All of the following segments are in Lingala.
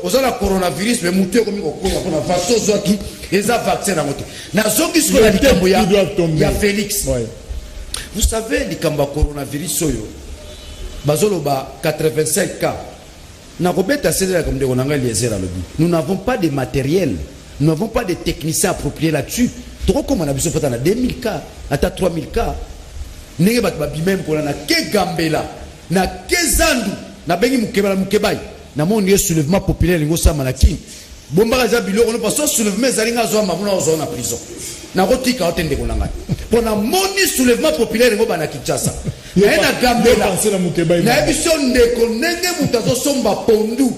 aux la coronavirus mais muté comme on a vaccin zoaki et ça vaccin na moto na zoki sur la likambo ya Félix. Vous savez likamba coronavirus soyo bazolo ba 85 cas na robeta cédé comme de onanga liézer à lobby. Nous n'avons pas de matériel, nous n'avons pas de techniciens appropriés là-dessus. Trop comme on a besoin de 2000 cas, à 3000 cas. Nenge bat ba bimem ko na ke gambela na ke zandu na bengi mukebala mukebai na mon soulèvement populaire ngo sama na king bomba za biloko no paso soulèvement zalinga zo mabuna zo na prison na rotika otende ko nanga pona moni soulèvement populaire ngo bana Kinshasa na gambela na biso ndeko nenge mutazo somba pondu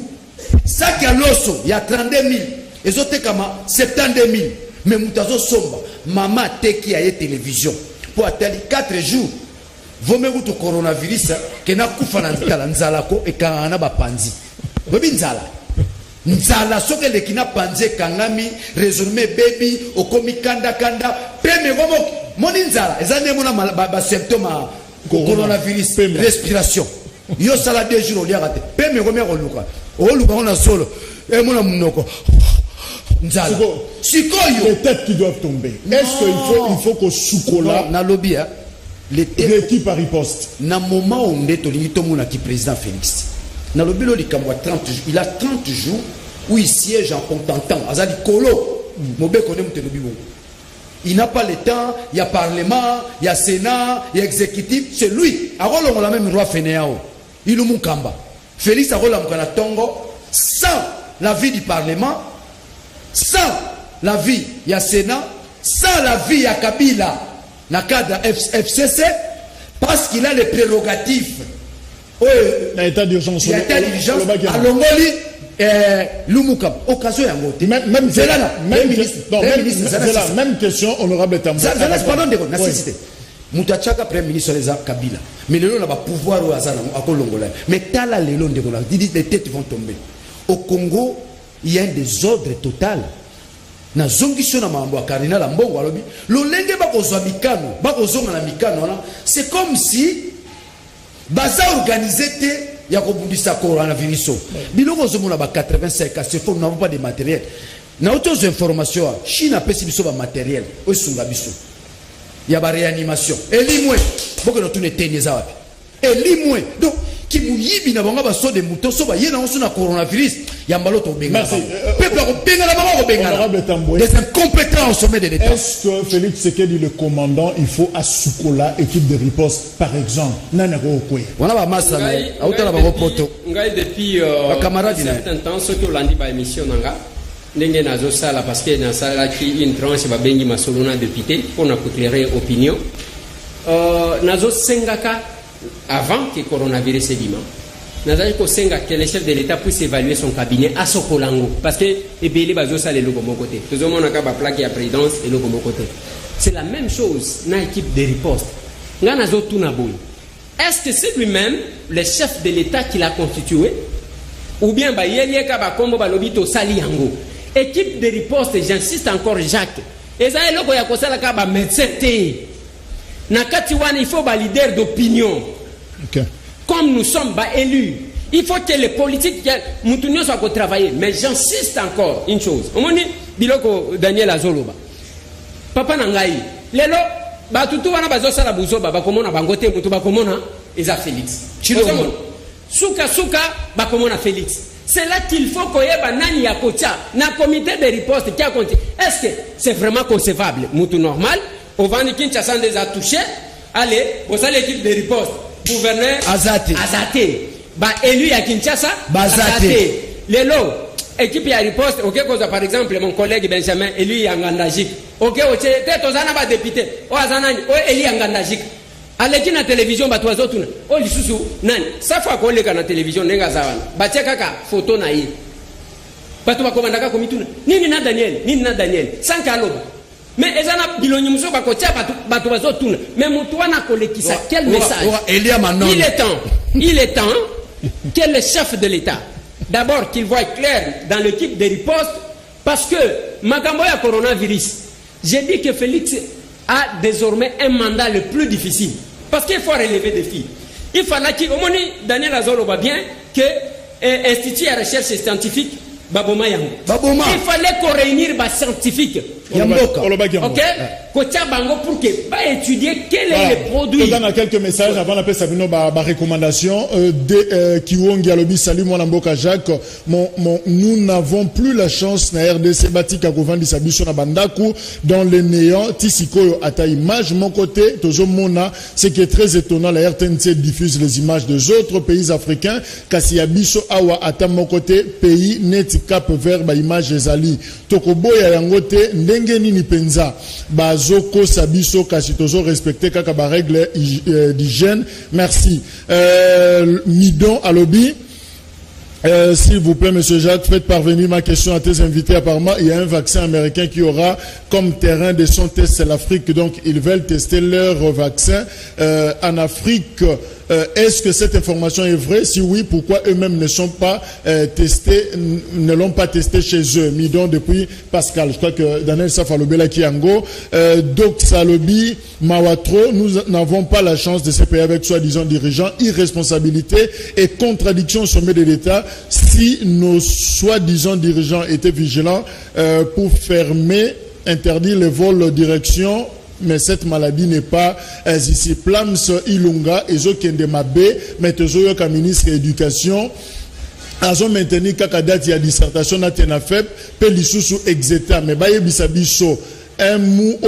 saki ya loso ya 32000 ezote kama 72000 mais mutazo somba mama teki ya télévision pour attendre 4 jours vaut mieux que le coronavirus que na kufa na nzala ko e kana ba panzi bobi nzala soke le kina panze kangami résumer baby okomi kanda peme gomo moni nzala ezane mona ba symptôme coronavirus respiration yo sala 2 jours olia kate peme gomo ko luka on a solo e mona munoko nzala sikoyo les têtes qui doivent tomber. Est-ce qu'il faut que soukola na lobby l'équipe à riposte na moment où on est au qui président Félix na lobby lo likambo 30 jours il a 30 jours où il siège en contentant azali kolo mobe koné mutelobi bon il n'a pas le temps il y a parlement il y a sénat il y a exécutif c'est lui arolo la même roi Fenéao il mukamba Félix arola mukana tongo sans l'avis du parlement sans l'avis il y a sénat sans l'avis il y a Kabila na cadre FCC parce qu'il a les prérogatives l'état d'urgence à Longoli Lumukam occasion yango même question honorable Tambou pardon de nécessité Moutachaka premier ministre les Kabila mais le n'a pas pouvoir au hasard à Kolongola mais tala les longs de Gola dit les têtes vont tomber au Congo il y a un désordre total na zongisho na mambo akarina la mbongo alobi lolenge bakozwa mikano bakozonga na mikano na c'est comme si baza organisé te ya kobundisa coronavirus biloko zomona ba 85 cas c'est faux nous n'avons pas de matériel na autres informations Chine a pesi biso ba matériel o sunga biso ya ba réanimation elimwe boko no tune tenyeza wapi elimwe donc qui mouyibi na banga ba so de mouton so ba yena on na coronavirus ya mbaloto benga peuple ko benga la banga ko benga les incompétents au sommet de l'état. Est-ce que Félix Tshisekedi le commandant il faut à Soukola équipe de riposte par exemple nana ko kwe wana ba masa na autala ba poto ngai depuis camarade un certain temps ce que landi ba émission nanga ndenge nazo sala parce que na sala qui une tranche ba bengi masolona député pour na éclairer opinion nazo sengaka avant que le coronavirus évidemment, nous avons que le chef de l'État puisse évaluer son cabinet à Sokolango. Parce que les bases ça les locaux mon côté. Tout le monde a pas plaqué à présidence et locaux mon côté. C'est la même chose dans l'équipe de riposte. Est-ce que c'est lui-même le chef de l'État qui l'a constitué? Ou bien équipe de riposte, j'insiste encore Jacques. Et ça est là qu'il y a médecin. Il faut un leader d'opinion. Okay. Comme nous sommes élus, il faut que les politiques soient travailler. Mais j'insiste encore une chose. On dit biloko Daniel Azoloba. Papa Nangaï. Lelo, batutu wana bazosala buzoba bakomona bangote mutu bakomona eza Félix. Souka bakomona Félix. C'est là qu'il faut qu'on ait nani ya kocha na comité de riposte qui a compté. Est-ce que c'est vraiment concevable? Mutu normal. Au Vani Kinshasa des a touché. Allez, vous avez l'équipe de riposte. Gouverneur Azate. Bah, élu à Kinshasa. Azate. Les lots. Équipe de riposte. Ok, par exemple, mon collègue Benjamin, élu à Ngandajik. Ok, ok, peut-être aux anaba député. Oh, Azanani, oh, élu à Ngandajik. Allez, qui na télévision, bah, toi, autres. Oh, l'issue, nan. Ça fois qu'on est à la télévision, n'est-ce pas? Bah, tiens, kaka, photo naïe. Bah, tu vas commander comme tout. Ni na Daniel. Sans caloba. Mais ezana bilonyi muso bakotia bato bazotuna mais mutu wana kolekisa quel message il est temps que le chef de l'État d'abord qu'il voit clair dans l'équipe de riposte parce que makambo ya coronavirus j'ai dit que Félix a désormais un mandat le plus difficile parce qu'il faut relever des défis il fallait qu'il au moins Daniel Azolo va bien que institut de recherche scientifique baboma yango. Baboma. Il fallait qu'on réunisse les scientifiques. Ok? Kotia bango pour que ba étudier quel est le produit. On a quelques messages avant la paix Sabino ba recommandation Kiwongi alobi salut mon amboka Jacques nous n'avons plus la chance na RDC bati kakovandi sabiso na bandaku dans le néant tisikoyo ata image mon côté tozo mona ce qui est très étonnant la RTNC diffuse les images des autres pays africains kasi ya biso awa ata mon côté pays net cap vers ba image ezali tokoboya yango te ndenge nini penza bazoko sabiso kasi tozo respecter kaka ba règle d'hygiène. Merci. Midon alobi s'il vous plaît, monsieur Jacques, faites parvenir ma question à tes invités. Apparemment, il y a un vaccin américain qui aura comme terrain de son test, c'est l'Afrique. Donc, ils veulent tester leur vaccin en Afrique. Est-ce que cette information est vraie? Si oui, pourquoi eux-mêmes ne sont pas testés, ne l'ont pas testé chez eux? Midon depuis Pascal. Je crois que Daniel Safalobela Kiango. Doc Salobi, Mawatro, nous n'avons pas la chance de se payer avec soi-disant dirigeants, irresponsabilité et contradiction au sommet de l'État. Si nos soi-disant dirigeants étaient vigilants pour fermer, interdire les vols de direction, mais cette maladie n'est pas ici. Plams Ilunga, Ezo Kendemabe, Metezo Yoka ministre de l'éducation, Azo maintenu Kakadati à dissertation na tenafeb, Pelisusu exeta, mais Baye Bisabiso. Un mois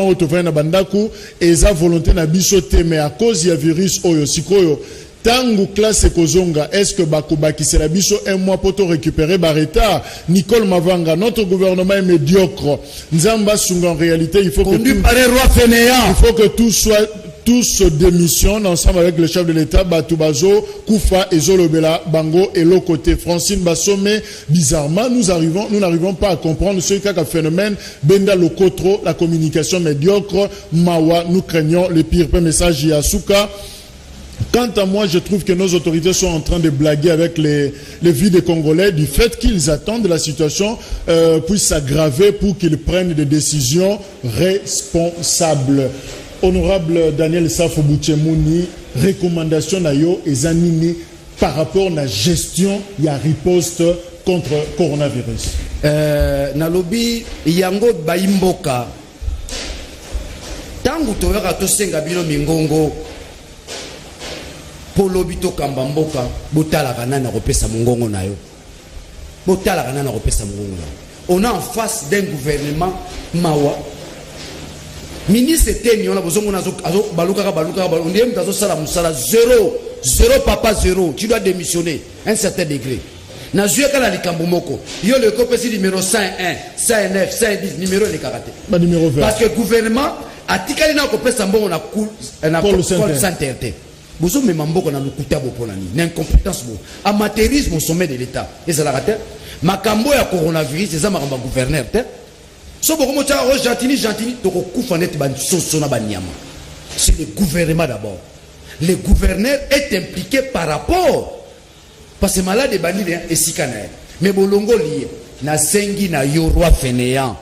autovandi na bandaku, eza volonté na biso te, mais à cause ya virus oyo sikoyo. Tangu classe Kozonga, est-ce que Bakubaki c'est la biso un mois pour te récupérer Barreta? Nicole Mavanga, notre gouvernement est médiocre. Nzamba Sunga, en réalité, il faut que tous se démissionnent ensemble avec le chef de l'État, Batubazo, Koufa et Zolobela, Bango et l'autre côté. Francine Bassome, bizarrement, nous n'arrivons pas à comprendre ce qu'est un phénomène. Benda Lokotro, la communication médiocre. Mawa, nous craignons le pire. Message Yasuka. Quant à moi, je trouve que nos autorités sont en train de blaguer avec les vies des Congolais du fait qu'ils attendent la situation puisse s'aggraver pour qu'ils prennent des décisions responsables. Honorable Daniel Safo Bouchemouni, recommandation nayo et zanini par rapport à la gestion et la riposte contre le coronavirus. Nalobi yango baimboka tangu toyaka tosenga bino mingongo polobito kamba mboka botala kanana kopesa mongongo nayo botala kanana kopesa mongongo nayo. On est en face d'un gouvernement mawa ministre teni on a besoin de baluka on dit mtazo sala musala zéro papa zéro, tu dois démissionner un certain degré. Na joué kana likambo moko yo le copesi numéro 101 109 110 numéro les karaté ba numéro 20 parce que gouvernement a tikali na kopesa mbongo na call center. Bozo me mamboko na lukuta boponani n'incompétence bo amateurisme au sommet de l'État et ça la raté makambo ya coronavirus eza makamba gouverneur te so boko mo tsa gentini toko kufa net ban soso na banyama. C'est le gouvernement d'abord. Le gouverneur est impliqué par rapport parce que malade bandi et sikana mais bolongo lié na sengi na yo roi fainéant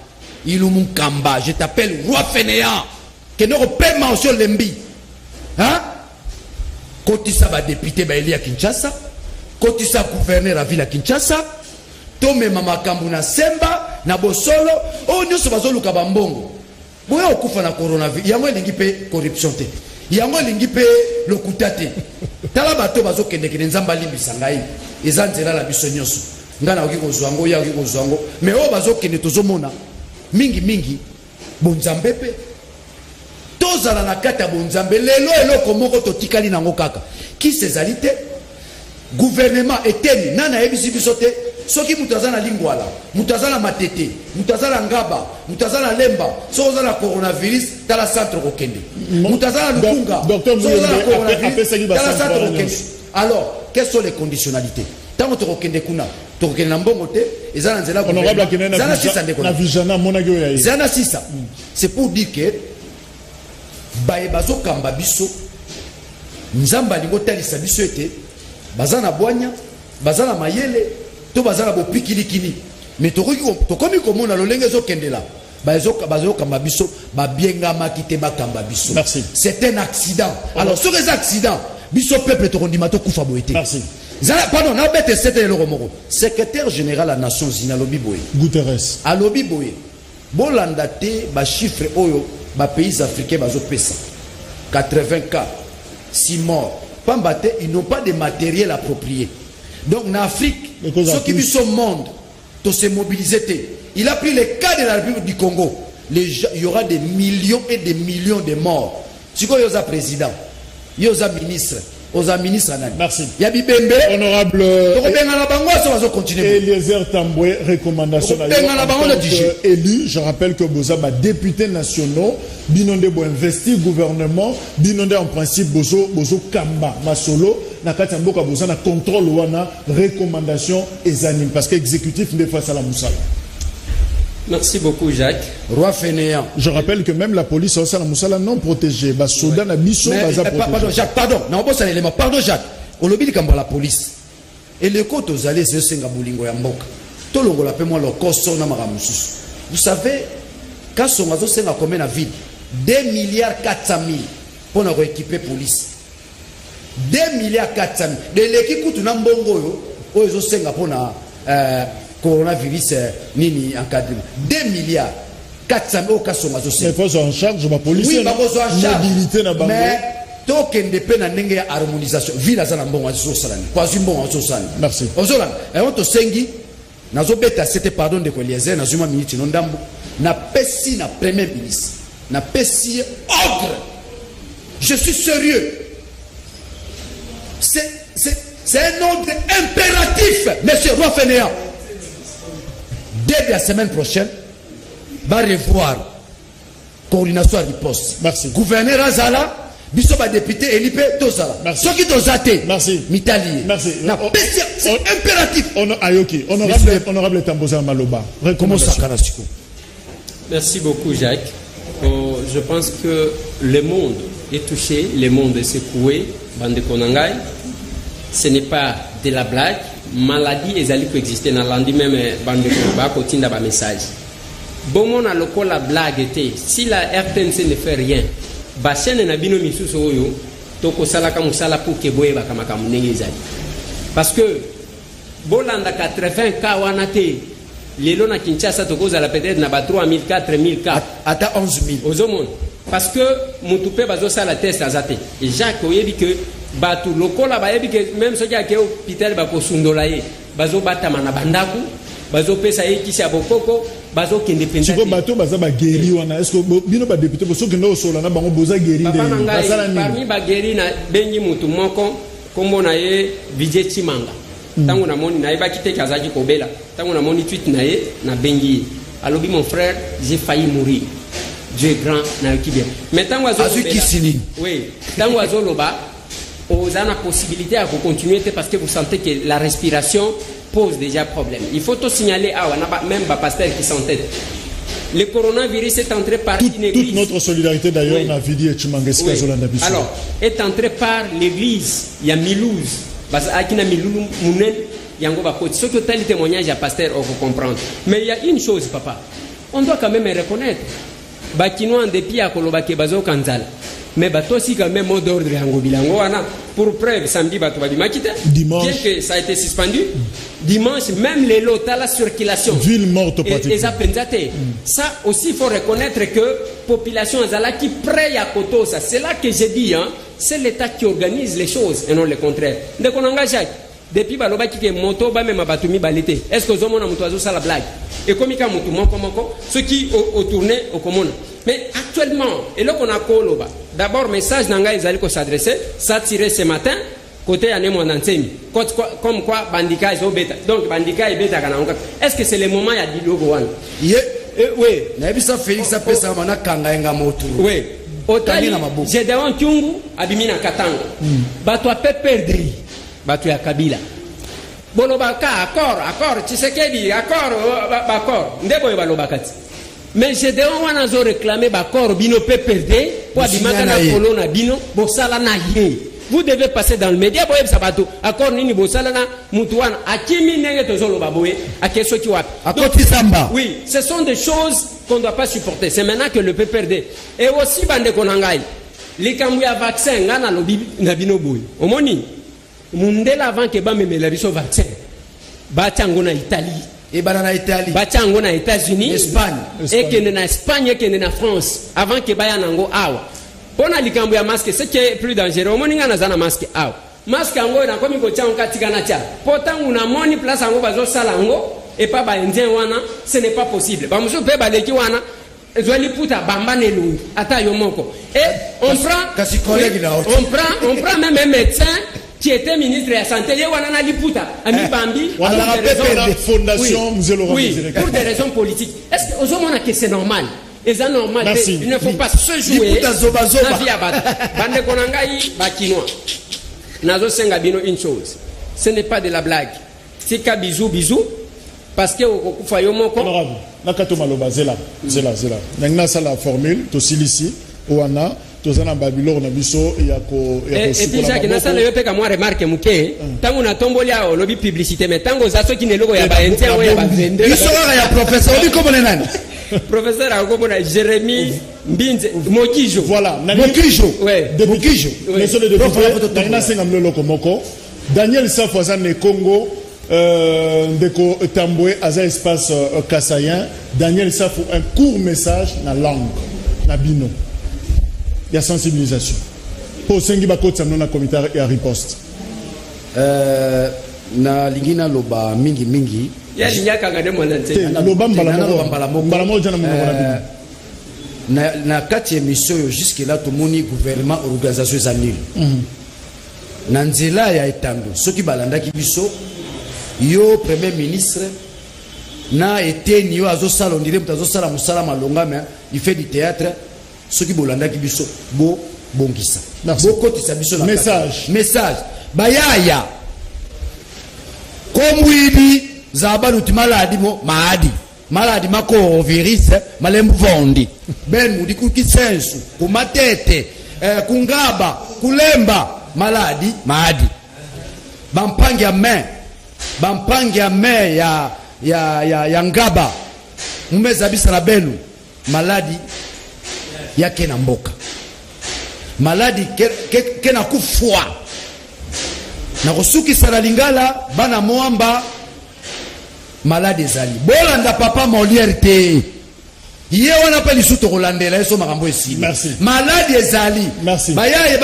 ilumu kamba je t'appelle roi fainéant que ne repère mention lembi hein. Kotisa ba député ba Elia Kinshasa, kotisa gouverneur à ville à Kinshasa, tome mama kambu na semba na bosolo, o nyoso bazolu kabambongo. Boya okufa na coronavirus, yango elingi pe corruption te. Yango elingi pe lokuta te. Tala bato bazo kende kende nzamba limbisa ngai, eza nzela la biso nyoso. Ngana oki kozwango ya oki kozwango, mais o bazo kende tozomona mingi bonzambe pe. Tozala na kata bonzambe lelo eloko moko totikali nango kaka ki sezalité gouvernement eteni nana ebisi bisote soki mutazana lingwala mutazana matete mutazana ngaba mutazana lemba sozana coronavirus tala centre kokende mutazana lukunga sozana coronavirus tala centre kokende. Alors quelles sont les conditionnalités tant to kokende kuna to kokende mbongo te ezana nzela honorable kinena na vijana monagyo ya zana sisa. C'est pour dire que baye bazo kamba biso nzamba lingo talisa biso ete bazana bwanya bazana mayele to bazana bopikilikini mais tokomi komona lolenge zo kendela bazo kamba biso babienga makite bakamba biso. Merci. C'est un accident. Alors sur les accidents biso peuple to kondima to kufa boete. Merci. Pardon, secrétaire général de la Nations Unies, Alobi Boye. Guterres. Alobi Boye. Bolanda te, ba chiffre oyo, ba pays africains, bazo pesa. 80 cas, 6 morts. Pambate, ils n'ont pas de matériel approprié. Donc, en Afrique, ceux qui vivent au monde, to se mobiliser. Il a pris le cas de la République du Congo. Il y aura des millions et des millions de morts. Si vous avez un président, il y a un ministre. Merci. Honorable Eliezer Tamboué, recommandation élu. Je rappelle que vous avez députés nationaux, binondé pour investir gouvernement, binondé en principe bozo kamba masolo, na katamboka boza na contrôle wana recommandation et anime parce que exécutif ne face à la moussala. Merci beaucoup, Jacques. Roi fainéant. Je rappelle que même la police au la moussala non protégée. Bas soldats na biso baza protégé. Pardon, Jacques, pardon. Non, pas un élément. Pardon, Jacques. On lobby comme la police. Et le côté aux allées, c'est un gabolingo ya mboka. Tout le monde l'appelle moi le costo na maramusus. Vous savez, quand son azo c'est combien la ville 2 milliards 400 000 pour nous équiper police. 2 milliards 400 000. De l'équipe où tu n'as mbongo yo, o ezo senga pour na coronavirus nini encadré 2 milliards 400 000 au cas son azo mais faut en charge ma police. Oui, ma en charge. Mobilité na bango. Mais token de peine ndenge ya harmonisation ville azana mbongo azo salani. Quasi mbongo azo salani. Merci. Ozola, et on to sengi nazo beta c'était pardon de Eliezer na zuma minute no ndambo na pesi na premier ministre. Na pesi ordre. Je suis sérieux. C'est un ordre impératif, monsieur Roi Fainéant. Dès la semaine prochaine, va revoir coordination à riposte. Merci. Gouverneur Azala, Bissoba député Elipe Tozala. Merci. Ceux qui dosaté. Merci. Mitali. Merci. C'est impératif. Ayoki. Honorable Tamboza Maloba. Merci beaucoup, Jacques. Je pense que le monde est touché, le monde est secoué. Bande Konangai. Ce n'est pas de la blague. Maladie et zali coexister dans l'andi même bande Konangai continue dans message. Bon mon a local la blague était si la RTNC ne fait rien, basen na bino misusu oyo toko sala ka musala pour que boye ba kama kamunenge zali. Parce que bolanda 80 ka wana te lelo na Kinshasa toko za la peut-être na ba 3000 4000 ka ata 11000 ozomon parce que mutupe bazo sala test azate et Jacques oyebi que batu lokola ba yebi que même soki ake hôpital ba ko sundola ye bazo batama na bandaku bazo pesa ye kisi abokoko bazo kende penza siko bato baza ba guéri wana est-ce que bino ba député bo soki ndo sola na bango boza guéri de basala ni parmi ba guéri na bengi mutu moko kombo na ye Vijay Chimanga tango na moni na yeba kite kazaji kobela tango na moni tweet na ye na bengi alobi mon frère j'ai failli mourir. Dieu est grand na qui bien mais tango azo oui tango azo loba aux a la possibilité à continuer parce que vous sentez que la respiration pose déjà problème. Il faut tout signaler à même pasteur qui s'entête. Le coronavirus est entré par une église. Toute notre solidarité d'ailleurs, on a vu dire Chimangeska Zolanda Bissou. Alors, est entré par l'église, il y a Milouz. Parce qu'il y a Milouz, il y a un peu ce que tel témoignage à pasteur, on peut comprendre. Mais il y a une chose, papa. On doit quand même reconnaître. Bakino en dépit à Kolobake Bazo Kanzal. Mais bato aussi quand même mot d'ordre pour preuve samedi bato babimakite bien que ça a été suspendu dimanche même les lots à la circulation ville morte et ça aussi il faut reconnaître que population azala qui prête à koto ça c'est là que j'ai dit hein, c'est l'état qui organise les choses et non le contraire donc on engage depuis baloba qui que moto ba même batumi balité est-ce que zomo na muto azo sala blague et comme ka mutu moko ceux qui au tourner au commune mais actuellement et là qu'on a koloba d'abord message nanga ils ko s'adresser ça tiré ce matin côté ané mon antenne comme quoi bandika is beta donc bandika est beta kana est-ce que c'est le moment ya dilogo wana oui na bisa Félix a pesa mana kanga nga motu oui otali j'ai devant Kyungu abimina katanga bato a perdre bato ya Kabila bolobaka accord Tshisekedi accord ndebo balobakati mais j'ai de wana zo réclamer bakor bino pe perdre pour abimaka na kolona bino bosala na ye vous devez passer dans le média boye sabato accord nini bosala na mutu wana akimi nenge tozolo baboye akeso ki wapi akoti samba oui ce sont des choses qu'on ne doit pas supporter c'est maintenant que le PPRD et aussi bande konangai likambu ya vaccin ngana lobi na bino boye omoni mundela avant que ba memela biso vaccin ba tango na Italie et banana Italie ba tango na États-Unis Espagne et que na Espagne que na France avant que ba ya nango awa pona likambo ya masque c'est que plus dangereux moninga na zana masque awa masque yango na komi ko tiango katika na tia potangu na moni place yango bazo sala yango et pas ba indien wana ce n'est pas possible ba muso pe ba leki wana ezwali puta bamba nelungi ata yo moko et on prend même un médecin qui était ministre de la santé ye wana na liputa ami bambi la fondation monsieur Laurent oui pour des raisons politiques est-ce que aux hommes que c'est normal et ça normal il ne faut pas se jouer na vie abata bande konangai bakinois nazo senga bino une chose ce n'est pas de la blague c'est ka bisou parce que okufa yo moko honorable nakato maloba zela nangna ça la formule to silisi oana tozana babilo na biso ya ko et puis Jacques na ça le peka moi remarque muke tangu na tomboli a lobby publicité mais tango za soki ne logo ya ba entien o ya ba vendre biso ya professeur obi comme le nani professeur a comme na Jérémy Mbinze Mokijo voilà Mokijo ouais de Mokijo monsieur le député na senga mlolo komoko Daniel Safoza ne Congo ndeko Tamboué aza espace Kassayen Daniel Safo un court message na langue na bino ya sensibilisation pour sengi bakotsa na comité ya riposte na lingina loba mingi ya linyaka ngade monante loba mbala moja na mwana na kati émission yo jusque là tout moni gouvernement organisation za nil na nzela ya etando soki balandaki biso yo premier ministre na eteni yo azosala ondire mutu azosala musala malonga mais il fait du théâtre soki bolandaki biso bo bongisa bokotisa biso na message bayaya komwibi zabaluti maladi mo maladi mako virus malembu vondi ben mudi kukisensu kumatete kungaba kulemba maladi maadi bampangi ya main ya ngaba mumeza bisa na belu maladi yake na mboka maladi ke na kufwa na kosukisa na lingala bana moamba maladi ezali bolanda papa Molière te ye wana pe lisuto kolandela eso makambo esili maladi ezali bayaye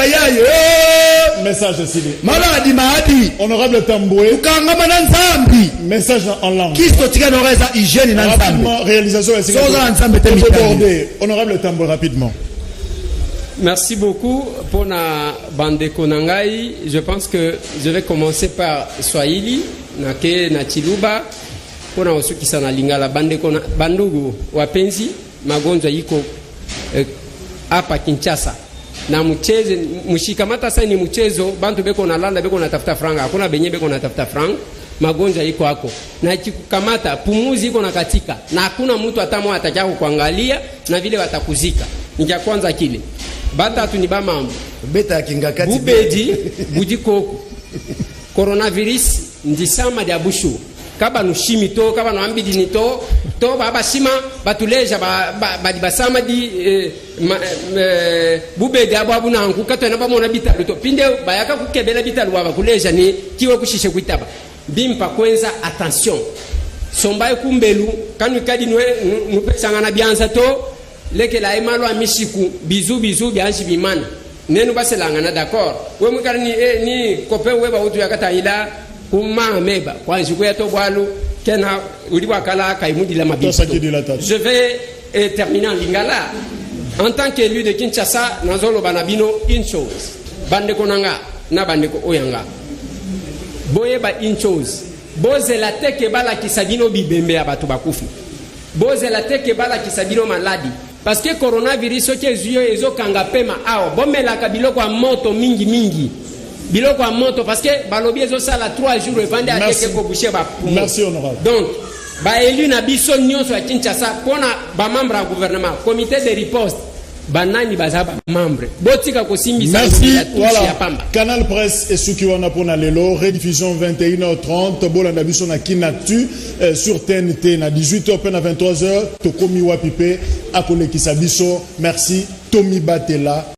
message esili maladi maadi honorable Tamboué ukangama na nzambi message en langue kisto tika no reza hygiène na nzambi réalisation esili soza nzambe te mitande honorable Tamboué rapidement. Merci beaucoup pour la bande konangai. Je pense que je vais commencer par Swahili nake na Chiluba pour na osuki sana lingala bande kona bandugu wapenzi magonjwa iko hapa Kinshasa na mcheze mshikamata sasa ni mchezo bantu beko na landa beko na tafuta franga hakuna benye beko na tafuta franga magonjwa iko hako na ikikukamata pumuzi iko na katika na hakuna mtu atamo atakao kuangalia na vile watakuzika ninja kwanza kile batatu ni bamambo beta kingakati bubedi budikoko coronavirus ndisama dia bushu kaba nushimi to kaba no ambidi ni to baba sima batuleja basama di bubedi ababu na nku kato na bamona bitalu to pinde bayaka kukebela bitalu baba kuleja ni kiwe kushishe kuitaba bimpa kwenza attention sombaye kumbelu kanu kadi nupesanga na bianza to leke la emalo amishiku bizu bianji bimana nenu baselanga na d'accord we mukarni ni kope we ba utu yakata ila kuma meba kwa njiku ya to bwalu kena uliwa kala kaimudi la mabito. Je vais terminer en lingala en tant qu'élu de Kinshasa nazolo banabino une chose bande konanga na bande ko oyanga boye ba une chose boze la teke bala kisabino bibembe ya batu bakufi boze la teke bala kisabino maladi parce que coronavirus oke zuyo ezo kanga pema ao bomela ka biloko ya moto mingi biloko ya moto parce que balobi ezo sala 3 jours evande ateke ko boucher ba poumon. Merci honorable. Donc ba élu na biso nyonso ya Kinshasa pona ba membre ya gouvernement comité de riposte banani bazaba membre botika ko simbisa. Merci. Voilà. Canal Presse et Sukiwana pona lelo rediffusion 21h30 bolanda biso na Kinatu sur TNT na 18h pena 23h tokomi wapipe akolekisa biso. Merci Tommy Batela.